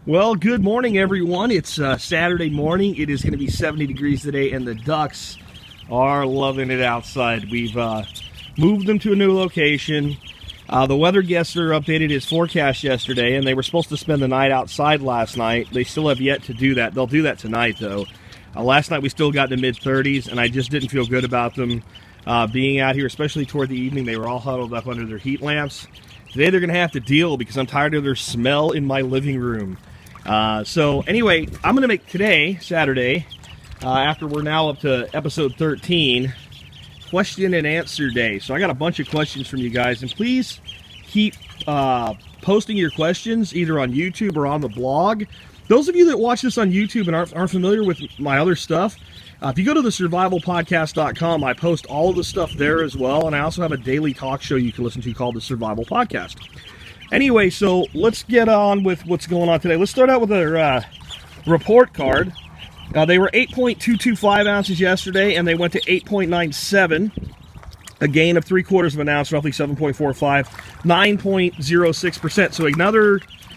Well, good morning, everyone. It's Saturday morning. It is going to be 70 degrees today, and the ducks are loving it outside. We've moved them to a new location. The weather guesser updated his forecast yesterday, and they were supposed to spend the night outside last night. They still have yet to do that. They'll do that tonight, though. Last night we still got in the mid-30s, and I just didn't feel good about them being out here, especially toward the evening. They were all huddled up under their heat lamps. Today they're going to have to deal because I'm tired of their smell in my living room. So anyway, I'm going to make today, Saturday, after we're now up to episode 13, question and answer day. So I got a bunch of questions from you guys, and please keep posting your questions either on YouTube or on the blog. Those of you that watch this on YouTube and aren't familiar with my other stuff, if you go to the survivalpodcast.com, I post all of the stuff there as well, and I also have a daily talk show you can listen to called The Survival Podcast. Anyway, so let's get on with what's going on today. Let's start out with a report card. They were 8.225 ounces yesterday, and they went to 8.97, a gain of 3/4 of an ounce, roughly 7.45, 9.06%. So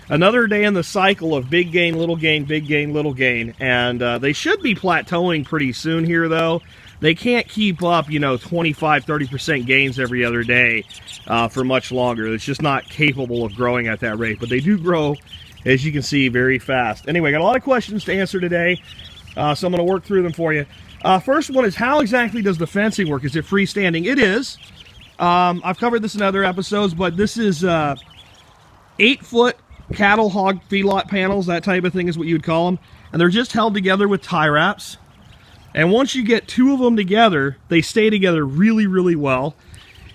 another day in the cycle of big gain, little gain, big gain, little gain. And they should be plateauing pretty soon here, though. They can't keep up, 25, 30% gains every other day for much longer. It's just not capable of growing at that rate. But they do grow, as you can see, very fast. Anyway, got a lot of questions to answer today, so I'm going to work through them for you. First one is, how exactly does the fencing work? Is it freestanding? It is. I've covered this in other episodes, but this is 8-foot cattle, hog, feedlot panels, that type of thing is what you would call them. And they're just held together with tie wraps. And once you get two of them together, they stay together really, really well.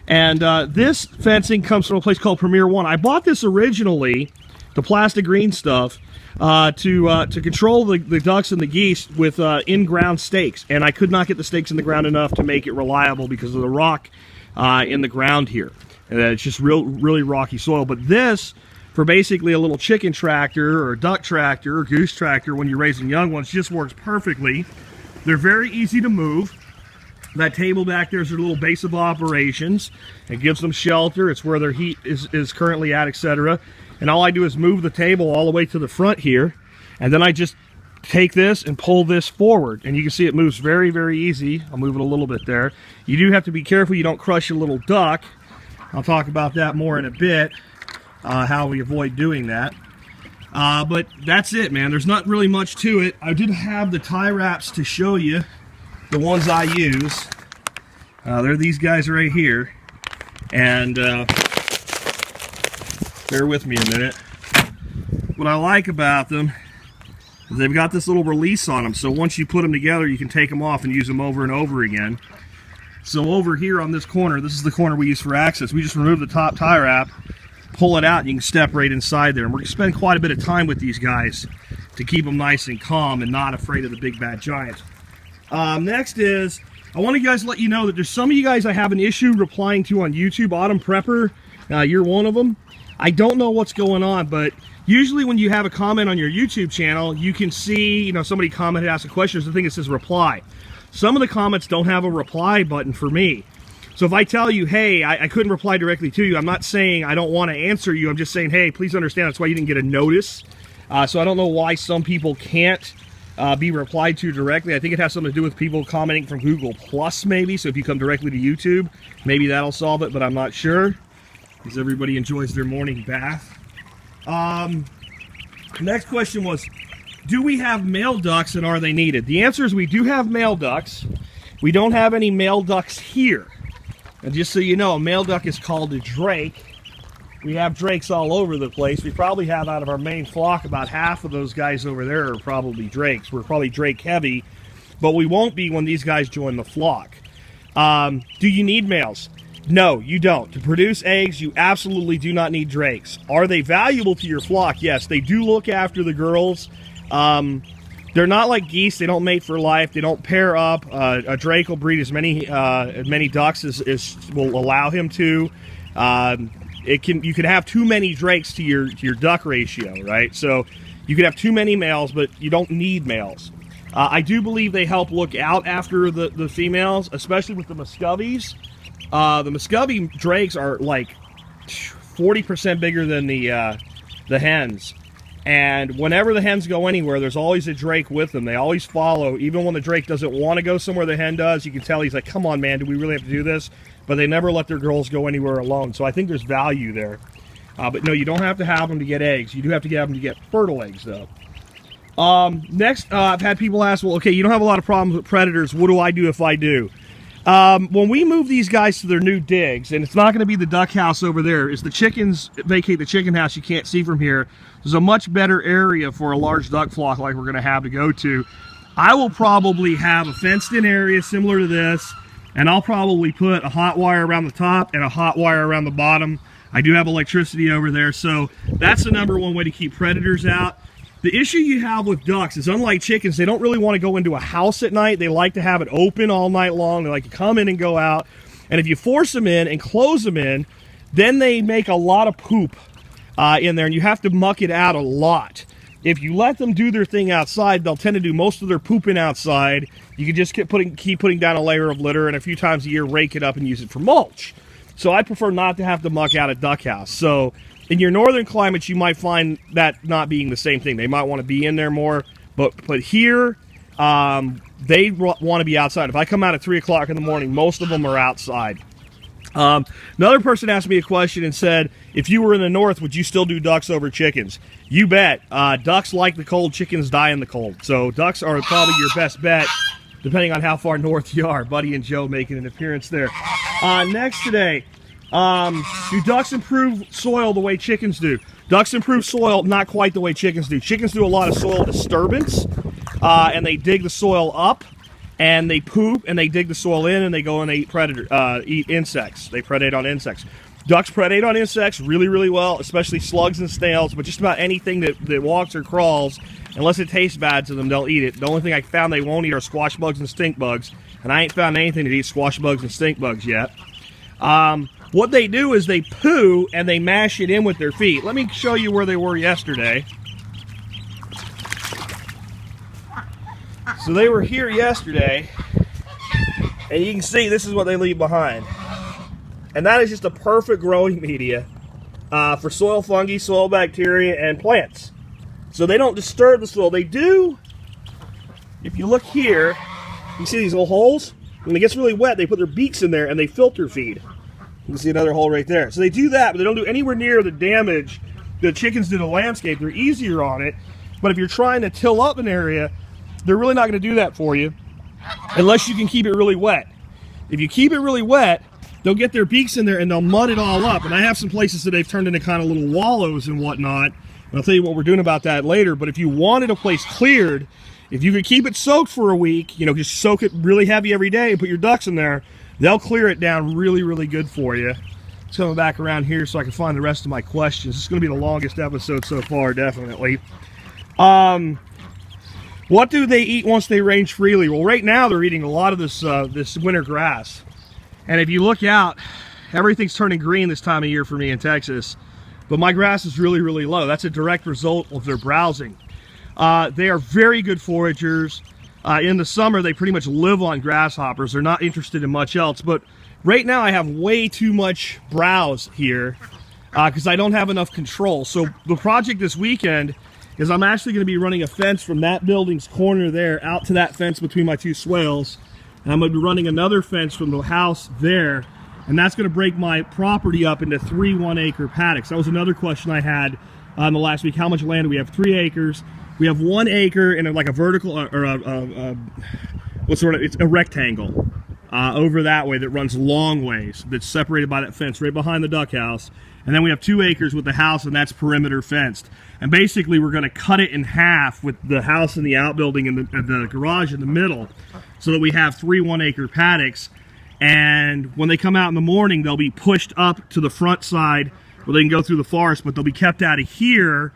And this fencing comes from a place called Premier One. I bought this originally, the plastic green stuff, to control the ducks and the geese with in-ground stakes. And I could not get the stakes in the ground enough to make it reliable because of the rock in the ground here. And it's just really rocky soil. But this, for basically a little chicken tractor or duck tractor or goose tractor when you're raising young ones, just works perfectly. They're very easy to move. That table back there is their little base of operations. It gives them shelter. It's where their heat is currently at, etc. And all I do is move the table all the way to the front here, and then I just take this and pull this forward. And you can see it moves very, very easy. I'll move it a little bit there. You do have to be careful you don't crush your little duck. I'll talk about that more in a bit, how we avoid doing that. But that's it, man. There's not really much to it. I did have the tie wraps to show you, the ones I use. They're these guys right here. And bear with me a minute. What I like about them is they've got this little release on them. So once you put them together, you can take them off and use them over and over again. So over here on this corner, this is the corner we use for access. We just remove the top tie wrap, pull it out, and you can step right inside there. And we're going to spend quite a bit of time with these guys to keep them nice and calm and not afraid of the big bad giant. Next is, I want to guys let you know that there's some of you guys I have an issue replying to on YouTube. Autumn Prepper, you're one of them. I don't know what's going on, but usually when you have a comment on your YouTube channel, you can see, somebody commented, asked a question, there's a thing that says reply. Some of the comments don't have a reply button for me. So if I tell you, hey, I couldn't reply directly to you, I'm not saying I don't want to answer you. I'm just saying, hey, please understand that's why you didn't get a notice. So I don't know why some people can't be replied to directly. I think it has something to do with people commenting from Google Plus, maybe. So if you come directly to YouTube, maybe that'll solve it, but I'm not sure, because everybody enjoys their morning bath. Next question was, do we have male ducks and are they needed? The answer is we do have male ducks. We don't have any male ducks here. And just so you know, a male duck is called a drake. We have drakes all over the place. We probably have, out of our main flock, about half of those guys over there are probably drakes. We're probably drake heavy, but we won't be when these guys join the flock. Do you need males? No, you don't. To produce eggs, you absolutely do not need drakes. Are they valuable to your flock? Yes, they do look after the girls. They're not like geese. They don't mate for life. They don't pair up. A drake will breed as many ducks as will allow him to. You can have too many drakes to your duck ratio, right? So you could have too many males, but you don't need males. I do believe they help look out after the females, especially with the Muscovies. The Muscovy drakes are like 40% bigger than the hens. And whenever the hens go anywhere, there's always a drake with them. They always follow. Even when the drake doesn't want to go somewhere the hen does, you can tell he's like, come on, man, do we really have to do this? But they never let their girls go anywhere alone. So I think there's value there. But no, you don't have to have them to get eggs. You do have to have them to get fertile eggs, though. Next, I've had people ask, well, okay, you don't have a lot of problems with predators. What do I do if I do? When we move these guys to their new digs, and it's not going to be the duck house over there, is the chickens vacate the chicken house you can't see from here. There's a much better area for a large duck flock like we're going to have to go to. I will probably have a fenced-in area similar to this, and I'll probably put a hot wire around the top and a hot wire around the bottom. I do have electricity over there, so that's the #1 way to keep predators out. The issue you have with ducks is, unlike chickens, they don't really want to go into a house at night. They like to have it open all night long. They like to come in and go out. And if you force them in and close them in, then they make a lot of poop in there, and you have to muck it out a lot. If you let them do their thing outside, they'll tend to do most of their pooping outside. You can just keep putting down a layer of litter, and a few times a year rake it up and use it for mulch. So I prefer not to have to muck out a duck house. So in your northern climates, you might find that not being the same thing. They might want to be in there more, but here, they want to be outside. If I come out at 3 o'clock in the morning, most of them are outside. Another person asked me a question and said, if you were in the north, would you still do ducks over chickens? You bet. Ducks like the cold, chickens die in the cold. So ducks are probably your best bet, depending on how far north you are. Buddy and Joe making an appearance there. Next today, do ducks improve soil the way chickens do? Ducks improve soil not quite the way chickens do. Chickens do a lot of soil disturbance, and they dig the soil up, and they poop, and they dig the soil in, and they go and they eat insects. They predate on insects. Ducks predate on insects really, really well, especially slugs and snails, but just about anything that walks or crawls, unless it tastes bad to them, they'll eat it. The only thing I found they won't eat are squash bugs and stink bugs, and I ain't found anything that eats squash bugs and stink bugs yet. What they do is they poo and they mash it in with their feet. Let me show you where they were yesterday. So they were here yesterday, and you can see this is what they leave behind. And that is just a perfect growing media for soil fungi, soil bacteria, and plants. So they don't disturb the soil. They do, if you look here, you see these little holes? When it gets really wet, they put their beaks in there and they filter feed. You can see another hole right there. So they do that, but they don't do anywhere near the damage the chickens do to the landscape. They're easier on it, but if you're trying to till up an area, they're really not going to do that for you unless you can keep it really wet. If you keep it really wet, they'll get their beaks in there and they'll mud it all up. And I have some places that they've turned into kind of little wallows and whatnot. And I'll tell you what we're doing about that later. But if you wanted a place cleared, if you could keep it soaked for a week, you know, just soak it really heavy every day and put your ducks in there, they'll clear it down really, really good for you. It's coming back around here so I can find the rest of my questions. This is going to be the longest episode so far, definitely. What do they eat once they range freely? Well, right now they're eating a lot of this winter grass. And if you look out, everything's turning green this time of year for me in Texas. But my grass is really, really low. That's a direct result of their browsing. They are very good foragers. In the summer, they pretty much live on grasshoppers. They're not interested in much else. But right now, I have way too much browse here because I don't have enough control. So the project this weekend is I'm actually going to be running a fence from that building's corner there out to that fence between my two swales. And I'm going to be running another fence from the house there. And that's going to break my property up into 3 1-acre paddocks. That was another question I had the last week. How much land do we have? 3 acres. We have 1 acre in like a vertical or it's a rectangle over that way that runs long ways. That's separated by that fence right behind the duck house. And then we have 2 acres with the house, and that's perimeter fenced. And basically, we're going to cut it in half with the house and the outbuilding and the garage in the middle, so that we have 3 1-acre paddocks. And when they come out in the morning, they'll be pushed up to the front side where they can go through the forest, but they'll be kept out of here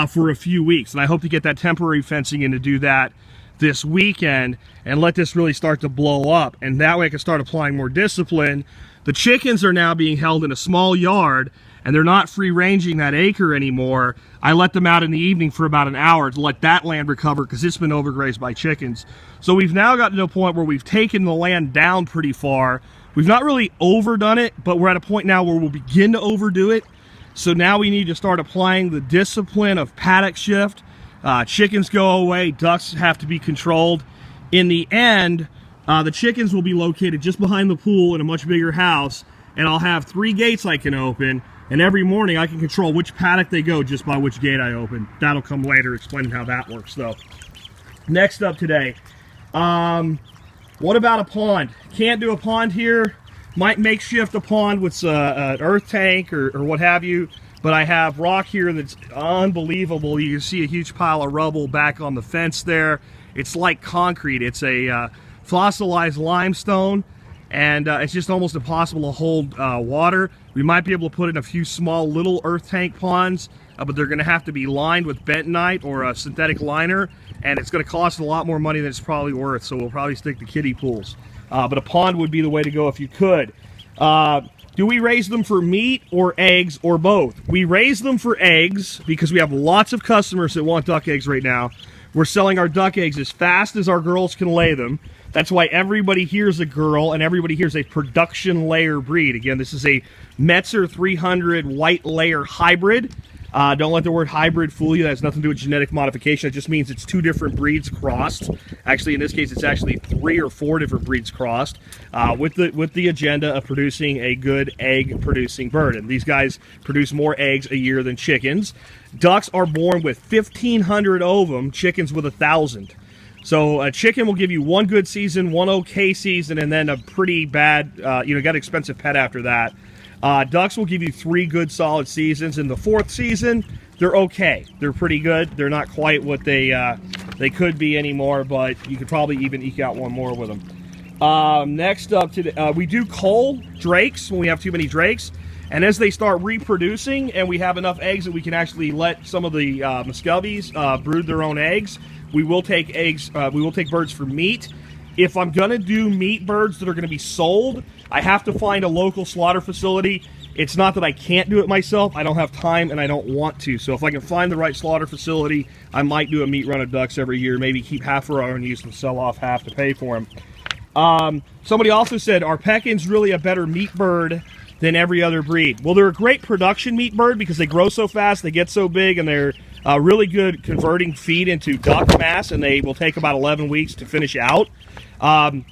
for a few weeks. And I hope to get that temporary fencing in to do that this weekend and let this really start to blow up. And that way I can start applying more discipline. The chickens are now being held in a small yard, and they're not free ranging that acre anymore. I let them out in the evening for about an hour to let that land recover because it's been overgrazed by chickens. So we've now gotten to a point where we've taken the land down pretty far. We've not really overdone it, but we're at a point now where we'll begin to overdo it. So now we need to start applying the discipline of paddock shift. Chickens go away, ducks have to be controlled. In the end, the chickens will be located just behind the pool in a much bigger house, and I'll have 3 gates I can open, and every morning I can control which paddock they go just by which gate I open. That'll come later, explaining how that works though. Next up today, what about a pond? Can't do a pond here. Might makeshift a pond with an earth tank or what have you, but I have rock here that's unbelievable. You can see a huge pile of rubble back on the fence there. It's like concrete. It's a fossilized limestone, and it's just almost impossible to hold water. We might be able to put in a few small little earth tank ponds, but they're going to have to be lined with bentonite or a synthetic liner, and it's going to cost a lot more money than it's probably worth, so we'll probably stick to kiddie pools. But a pond would be the way to go if you could. Do we raise them for meat or eggs or both? We raise them for eggs because we have lots of customers that want duck eggs right now. We're selling our duck eggs as fast as our girls can lay them. That's why everybody here's a girl and everybody here's a production layer breed. Again, this is a Metzer 300 white layer hybrid. Don't let the word hybrid fool you. That has nothing to do with genetic modification. It just means it's 2 different breeds crossed. Actually, in this case, it's actually 3 or 4 different breeds crossed with the agenda of producing a good egg-producing bird. And these guys produce more eggs a year than chickens. Ducks are born with 1,500 ovum, chickens with 1,000. So a chicken will give you 1 good season, 1 okay season, and then a pretty bad, got an expensive pet after that. Ducks will give you 3 good solid seasons. In the 4th season, they're okay. They're pretty good. They're not quite what they could be anymore, but you could probably even eke out 1 more with them. Next up, we do cull drakes when we have too many drakes. And as they start reproducing and we have enough eggs that we can actually let some of the Muscovies brood their own eggs, we will take eggs. We will take birds for meat. If I'm going to do meat birds that are going to be sold, I have to find a local slaughter facility. It's not that I can't do it myself. I don't have time and I don't want to. So if I can find the right slaughter facility, I might do a meat run of ducks every year. Maybe keep half for our own use and sell off half to pay for them. Somebody also said, are Pekins really a better meat bird than every other breed? Well, they're a great production meat bird because they grow so fast, they get so big, and they're really good converting feed into duck mass, and they will take about 11 weeks to finish out.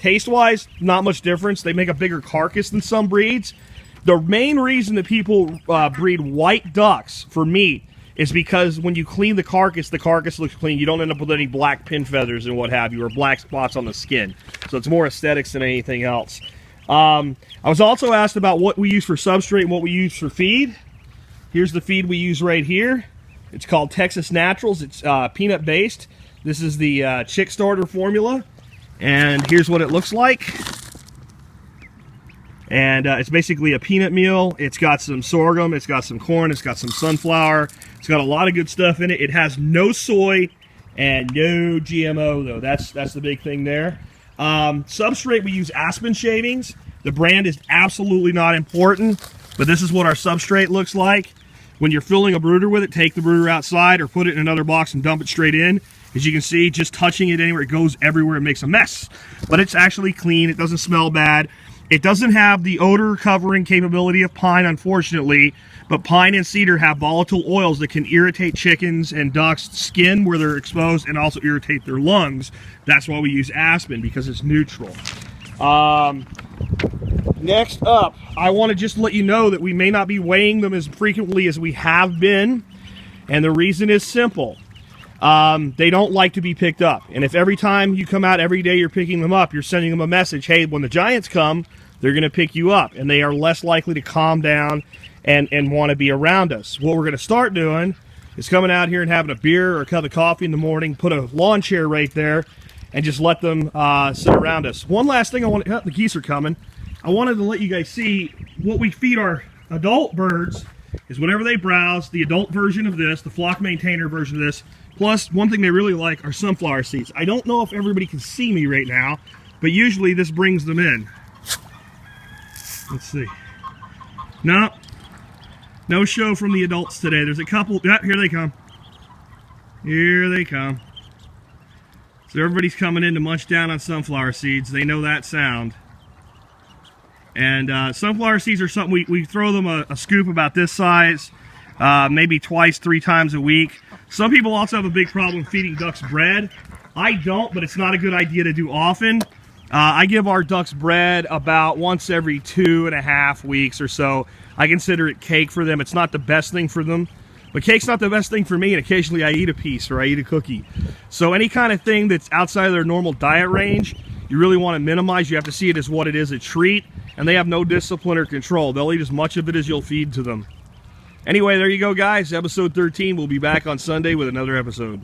Taste-wise, not much difference. They make a bigger carcass than some breeds. The main reason that people breed white ducks for meat is because when you clean the carcass looks clean. You don't end up with any black pin feathers and what have you, or black spots on the skin. So it's more aesthetics than anything else. I was also asked about what we use for substrate and what we use for feed. Here's the feed we use right here. It's called Texas Naturals. It's peanut-based. This is the chick starter formula. And here's what it looks like. And it's basically a peanut meal. It's got some sorghum, it's got some corn, it's got some sunflower. It's got a lot of good stuff in it. It has no soy and no GMO, though. That's the big thing there. Substrate, we use aspen shavings. The brand is absolutely not important, but this is what our substrate looks like. When you're filling a brooder with it, take the brooder outside or put it in another box and dump it straight in. As you can see, just touching it anywhere, it goes everywhere, it makes a mess. But it's actually clean, it doesn't smell bad. It doesn't have the odor covering capability of pine, unfortunately, but pine and cedar have volatile oils that can irritate chickens and ducks' skin where they're exposed and also irritate their lungs. That's why we use aspen, because it's neutral. Next up, I want to just let you know that we may not be weighing them as frequently as we have been, and the reason is simple. They don't like to be picked up. And if every time you come out every day you're picking them up, you're sending them a message, hey, when the giants come, they're going to pick you up. And they are less likely to calm down and want to be around us. What we're going to start doing is coming out here and having a beer or a cup of coffee in the morning, put a lawn chair right there, and just let them sit around us. One last thing the geese are coming. I wanted to let you guys see what we feed our adult birds is whenever they browse, the adult version of this, the flock maintainer version of this, plus one thing they really like are sunflower seeds. I don't know if everybody can see me right now, but usually this brings them in. Let's see. No show from the adults today. There's a couple. Yeah, here they come. Here they come. So everybody's coming in to munch down on sunflower seeds. They know that sound. And sunflower seeds are something, we throw them a scoop about this size, maybe twice, 3 times a week. Some people also have a big problem feeding ducks bread. I don't, but it's not a good idea to do often. I give our ducks bread about once every 2.5 weeks or so. I consider it cake for them. It's not the best thing for them, but cake's not the best thing for me, and occasionally I eat a piece or I eat a cookie. So any kind of thing that's outside of their normal diet range, you really want to minimize. You have to see it as what it is, a treat, and they have no discipline or control. They'll eat as much of it as you'll feed to them. Anyway, there you go, guys. Episode 13. We'll be back on Sunday with another episode.